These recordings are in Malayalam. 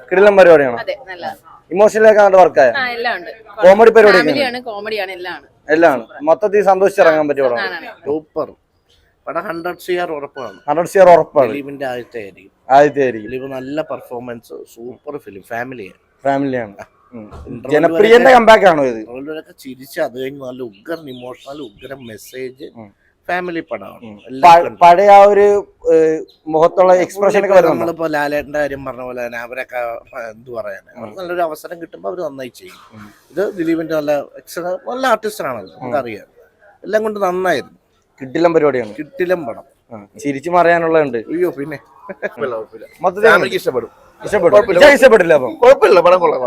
കിടിലം പരിപാടിയാണ്. ഇമോഷണലൊക്കെ നല്ല വർക്കായ കോമഡി പരിപാടിയാണ്. എല്ലാം മൊത്തത്തിൽ സന്തോഷിച്ചിറങ്ങാൻ പറ്റിയ പടമാണ്. സൂപ്പർ പടം 100 CR ഉറപ്പാണ്. 100 CR ഉറപ്പാണ്. ദിലീപിന്റെ ആദ്യത്തെ ആയിരിക്കും. ദിലീപ് നല്ല പെർഫോമൻസ്, സൂപ്പർ ഫിലിം, ഫാമിലിയാണ്. ജനപ്രിയന്റെ കമ്പാക്ക് ആണോ ഇത്? ചിരിച്ച് അത് കഴിഞ്ഞ് നല്ല ഉഗ്രൻ ഇമോഷണൽ, ഉഗ്രൻ മെസ്സേജ്, ഫാമിലി പടമാണ്. പഴയ ആ ഒരു മുഖത്തുള്ള എക്സ്പ്രഷൻ ഒക്കെ നമ്മളിപ്പോ ലാലേട്ടന്റെ കാര്യം പറഞ്ഞ പോലെ തന്നെ അവരൊക്കെ എന്ത് പറയാന്, നല്ലൊരു അവസരം കിട്ടുമ്പോ അവര് നന്നായി ചെയ്യും. ഇത് ദിലീപിന്റെ നല്ല ആർട്ടിസ്റ്റാണല്ലോ, നമുക്കറിയാം. എല്ലാം കൊണ്ട് നന്നായിരുന്നു. കിട്ടിലം പരിപാടിയാണ്. കിട്ടിലം പടം ചിരിച്ചു മറിയാനുള്ളതുണ്ട്. അയ്യോ പിന്നെ മൊത്തത്തിൽ ഇഷ്ടപ്പെടും. ഇഷ്ടപ്പെട്ടില്ല. അപ്പം കുഴപ്പമില്ല, പടം കൊള്ളാം.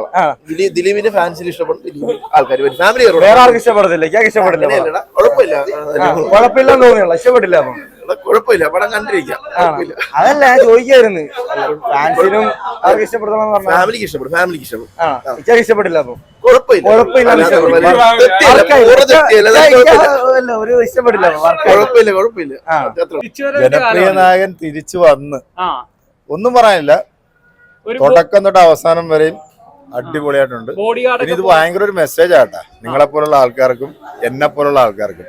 ദിലീപിന്റെ ഫാൻസിന് ഇഷ്ടപ്പെടും, ആൾക്കാർ ഫാമിലി വേറെ ആർക്കും ഇഷ്ടപ്പെടത്തില്ല. ഇഷ്ടപ്പെട്ടില്ല. കുഴപ്പമില്ലെന്ന് തോന്നിയുള്ള ഇഷ്ടപ്പെട്ടില്ല. അപ്പം കുഴപ്പമില്ല, പടം കണ്ടിരിക്കാം. അതല്ല ഞാൻ ചോദിക്കായിരുന്നു, ഫാൻസിനും ആർക്കും ഇഷ്ടപ്പെടുത്തണം. ഫാമിലിക്ക് ഇഷ്ടപ്പെടും, ഫാമിലിക്ക് ഇഷ്ടപ്പെടും. ഇഷ്ടപ്പെട്ടില്ല. അപ്പം കുഴപ്പമില്ല, ഒരു ഇഷ്ടപ്പെട്ടില്ല. കുഴപ്പമില്ല. ജനപ്രിയ നായകൻ തിരിച്ചു വന്ന് ഒന്നും പറയാനില്ല. തുടക്കം തൊട്ട് അവസാനം വരെയും അടിപൊളിയായിട്ടുണ്ട്. ഇനി ഇത് ഭയങ്കര ഒരു മെസ്സേജ് ആട്ടാ നിങ്ങളെ പോലുള്ള ആൾക്കാർക്കും എന്നെ പോലുള്ള ആൾക്കാർക്കും.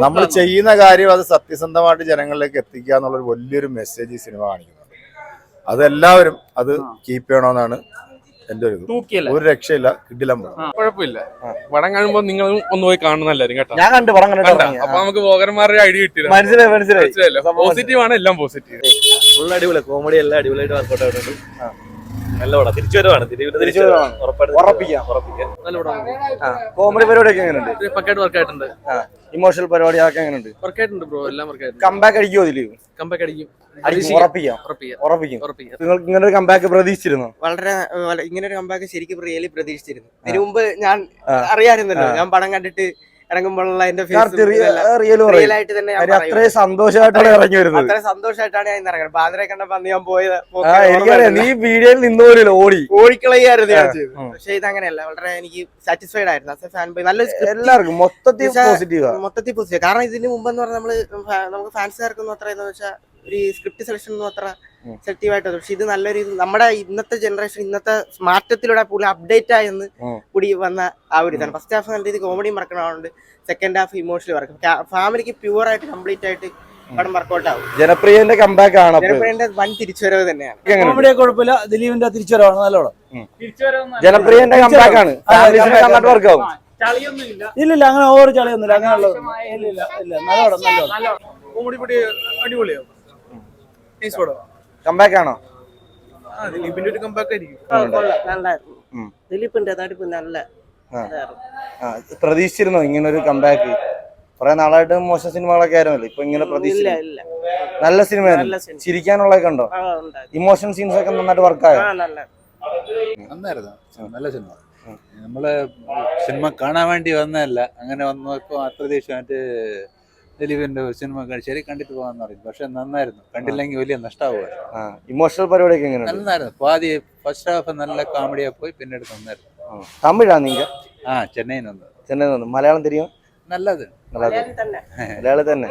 നമ്മൾ ചെയ്യുന്ന കാര്യം അത് സത്യസന്ധമായിട്ട് ജനങ്ങളിലേക്ക് എത്തിക്കുക എന്നുള്ളൊരു വലിയൊരു മെസ്സേജ് ഈ സിനിമ കാണിക്കുന്നുണ്ട്. അതെല്ലാവരും അത് കീപ്പ് ചെയ്യണമെന്നാണ് എന്റെ ഒരു ഇത്. ഒരു രക്ഷയില്ല, കിടിലം പടം. കുഴപ്പമില്ല. പടം കാണുമ്പോ നിങ്ങൾ ഒന്ന് പോയി കാണുന്നല്ലാരും കേട്ടോ. ഞാൻ കണ്ടു പടം കണ്ടിട്ട്. അപ്പൊ നമുക്ക് പോകന്മാരുടെ ഐഡിയ കിട്ടില്ല. മനസ്സിലായി. പോസിറ്റീവ് ആണ്, എല്ലാം പോസിറ്റീവ്. ഫുൾ അടിപൊളി, കോമഡി എല്ലാം അടിപൊളിയായിട്ട് വർക്കൗട്ട് ആയിട്ടുണ്ട്. നല്ല പടം, തിരിച്ചുവരവാണ്. ഉറപ്പിക്കാം. നല്ല പടമാണ്. കോമഡി പരിപാടിയൊക്കെ എങ്ങനെയുണ്ട്? പക്കായിട്ട് വർക്കായിട്ടുണ്ട്. ഇമോഷണൽ പരിപാടിയൊക്കെ എങ്ങനെയുണ്ട്? വർക്കായിട്ടുണ്ട് ബ്രോ, എല്ലാം വർക്കായിട്ടുണ്ട്. കമ്പാക്ക് അടിക്കുമോ ദിലീപ്? കമ്പാക്ക് അടിക്കും. ഉറപ്പിക്കും. നിങ്ങൾക്ക് ഇങ്ങനെ ഒരു കമ്പാക്ക് പ്രതീക്ഷിച്ചിരുന്നോ? വളരെ ഇങ്ങനെ ഒരു കമ്പാക്ക് ശരിക്കും റിയലി പ്രതീക്ഷിച്ചിരുന്നു. ഇതിനു മുമ്പ് ഞാൻ അറിയാമായിരുന്നല്ലോ, ഞാൻ പടം കണ്ടിട്ട് ഇറങ്ങുമ്പോഴുള്ള എന്റെ റിയലായിട്ട് തന്നെ അത്രയും സന്തോഷമായിട്ടാണ് ഇറങ്ങി വരുന്നത്. അത്ര സന്തോഷമായിട്ടാണ് ഞാൻ ഇറങ്ങുന്നത്. പാതിരെ കണ്ടപ്പോ അന്ന് ഞാൻ പോയത് എനിക്കറിയാം, നീ വീഡിയോയിൽ നിന്നോളില്ല, ഓടിക്കളയായിരുന്നു ഞാൻ ചെയ്തത്. പക്ഷെ ഇതങ്ങനെയല്ല, വളരെ എനിക്ക് സാറ്റിസ്ഫൈഡ് ആയിരുന്നു. ഫാൻ ബോയ് നല്ല എല്ലാവർക്കും മൊത്തത്തിൽ പോസിറ്റീവ്. കാരണം ഇതിന് മുമ്പെന്ന് പറഞ്ഞാൽ നമുക്ക് ഫാൻസുകാർക്കൊന്നും അത്ര എന്ന് വെച്ചാൽ ഒരു സ്ക്രിപ്റ്റ് സെലക്ഷൻ ഒന്നും അത്ര സെലക്റ്റീവായിട്ട്. പക്ഷെ ഇത് നല്ലൊരു നമ്മുടെ ഇന്നത്തെ ജനറേഷൻ, ഇന്നത്തെ മാറ്റത്തിലൂടെ പുള്ളി അപ്ഡേറ്റ് ആയെന്ന് കൂടി വന്ന ആ ഒരു ഇതാണ്. ഫസ്റ്റ് ഹാഫ് നല്ല രീതിയിൽ കോമഡി മറക്കണമുണ്ട്, സെക്കൻഡ് ഹാഫ് ഇമോഷണലി വർക്കും. ഫാമിലിക്ക് പ്യൂർ ആയിട്ട് കംപ്ലീറ്റ് ആയിട്ട് പടം വർക്കൗട്ട് ആവും. ജനപ്രിയന്റെ കമ്പാക്ക് ആണ്. ജനപ്രിയന്റെ വൻ തിരിച്ചുവരവ് തന്നെയാണ്. കോമഡിയെ കുഴപ്പമില്ല, ദിലീപിന്റെ തിരിച്ചുവരവാണ് നല്ലോണം. ജനപ്രിയന്റെ കമ്പാക്ക് ആണ്. വർക്കാവും. ഇല്ലില്ല, അങ്ങനെ ഓവർ ചളിയൊന്നുമില്ല. അങ്ങനെയുള്ളത് ഇല്ല. നല്ലോണം കോമഡി പടി അടിപൊളിയാവും. കമ്പാക്ക് ആണോ? ദിലീപിന്റെ ഒരു കമ്പാക്ക് ആയിരിക്കും. ദിലീപിന്റെ നടിപ്പ് നല്ല പ്രതീക്ഷിച്ചിരുന്നോ ഇങ്ങനെ ഒരു കമ്പാക്ക്? കുറെ നാളായിട്ട് മോശം സിനിമകളൊക്കെ ആയിരുന്നല്ലോ, ഇപ്പൊ ഇങ്ങനെ പ്രതീക്ഷിച്ചില്ല. നല്ല സിനിമയായിരുന്നു. ചിരിക്കാനുള്ളതൊക്കെ ഉണ്ടോ? ഇമോഷൻ സീൻസ് ഒക്കെ നന്നായിട്ട് വർക്കായോ? നന്നായിരുന്നു, നല്ല സിനിമ. നമ്മള് സിനിമ കാണാൻ വേണ്ടി വന്നതല്ല, അങ്ങനെ വന്നപ്പോ അപ്രതീക്ഷിതമായിട്ട് ദിലീപിന്റെ സിനിമ ശരി കണ്ടിട്ട് പോകാന്ന് പറയും. പക്ഷെ നന്നായിരുന്നു, കണ്ടില്ലെങ്കിൽ വലിയ നഷ്ടമാവുക. ഇമോഷണൽ പരിപാടിയൊക്കെ എങ്ങനെയാണ്? നന്നായിരുന്നു. പാതി ഫസ്റ്റ് ഹാഫ് നല്ല കോമഡിയാ പോയി, പിന്നീട് നന്നായിരുന്നു. തമിഴാ നീങ്ക? ചെന്നൈയിൽ നിന്ന്. മലയാളം தெரியும்? നല്ലത്. മലയാളി തന്നെ.